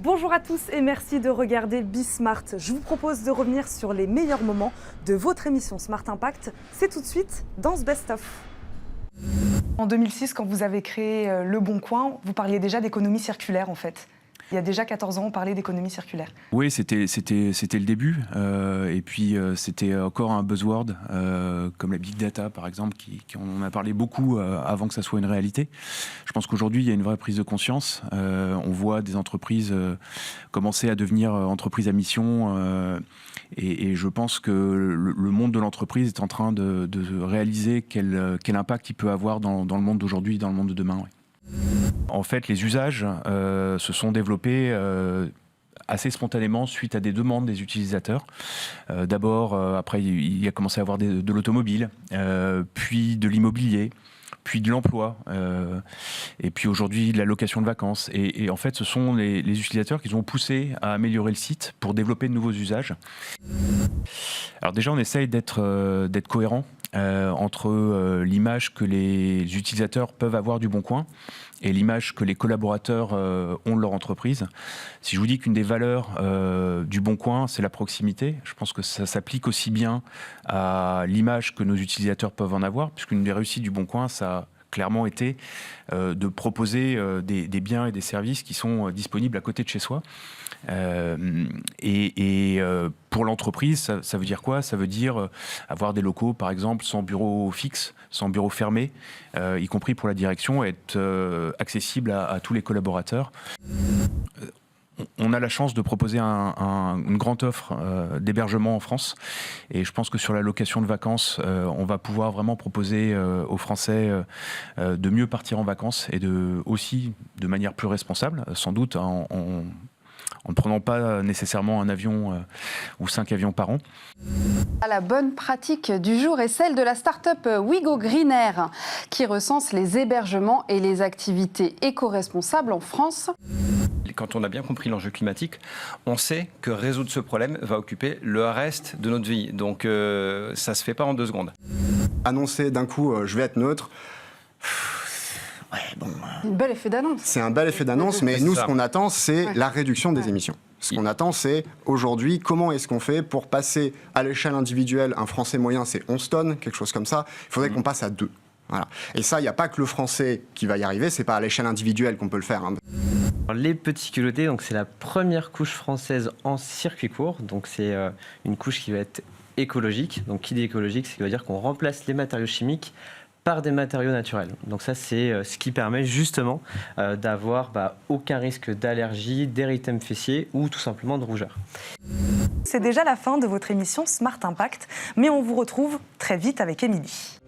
Bonjour à tous et merci de regarder Bismart. Je vous propose de revenir sur les meilleurs moments de votre émission Smart Impact. C'est tout de suite dans ce best-of. En 2006, quand vous avez créé Le Bon Coin, vous parliez déjà d'économie circulaire en fait. Il y a déjà 14 ans, on parlait d'économie circulaire. Oui, c'était le début. Et puis, c'était encore un buzzword, comme la big data, par exemple, on en a parlé beaucoup avant que ça soit une réalité. Je pense qu'aujourd'hui, il y a une vraie prise de conscience. On voit des entreprises commencer à devenir entreprises à mission. Et je pense que le monde de l'entreprise est en train de réaliser quel impact il peut avoir dans le monde d'aujourd'hui, dans le monde de demain. Ouais. En fait, les usages se sont développés assez spontanément suite à des demandes des utilisateurs. D'abord, après, il a commencé à y avoir de l'automobile, puis de l'immobilier, puis de l'emploi, et puis aujourd'hui de la location de vacances. Et en fait, ce sont les utilisateurs qui ont poussé à améliorer le site pour développer de nouveaux usages. Alors déjà, on essaye d'être cohérent entre l'image que les utilisateurs peuvent avoir du Bon Coin et l'image que les collaborateurs ont de leur entreprise. Si je vous dis qu'une des valeurs du Bon Coin, c'est la proximité, je pense que ça s'applique aussi bien à l'image que nos utilisateurs peuvent en avoir, puisqu'une des réussites du Bon Coin, ça a clairement été de proposer des biens et des services qui sont disponibles à côté de chez soi. Pour l'entreprise, ça veut dire quoi? Ça veut dire avoir des locaux, par exemple, sans bureau fixe, sans bureau fermé, y compris pour la direction, être accessible à tous les collaborateurs. On a la chance de proposer une grande offre d'hébergement en France. Et je pense que sur la location de vacances, on va pouvoir vraiment proposer aux Français de mieux partir en vacances et aussi de manière plus responsable, sans doute en ne prenant pas nécessairement un avion ou 5 avions par an. La bonne pratique du jour est celle de la start-up Wigo Green Air, qui recense les hébergements et les activités éco-responsables en France. Quand on a bien compris l'enjeu climatique, on sait que résoudre ce problème va occuper le reste de notre vie. Donc ça ne se fait pas en 2 secondes. Annoncer d'un coup, je vais être neutre. Ouais, bon, un bel effet d'annonce. C'est un bel effet d'annonce, mais nous, ce qu'on attend, c'est la réduction des émissions. Ce qu'on attend, c'est aujourd'hui, comment est-ce qu'on fait pour passer à l'échelle individuelle, un Français moyen, c'est 11 tonnes, quelque chose comme ça. Il faudrait qu'on passe à 2. Voilà. Et ça, il n'y a pas que le Français qui va y arriver, c'est pas à l'échelle individuelle qu'on peut le faire. Hein. Les petits culottés, donc c'est la première couche française en circuit court. Donc c'est une couche qui va être écologique. Donc qui dit écologique, c'est qui va dire qu'on remplace les matériaux chimiques par des matériaux naturels. Donc ça, c'est ce qui permet justement d'avoir aucun risque d'allergie, d'érythème fessier ou tout simplement de rougeur. C'est déjà la fin de votre émission Smart Impact, mais on vous retrouve très vite avec Émilie.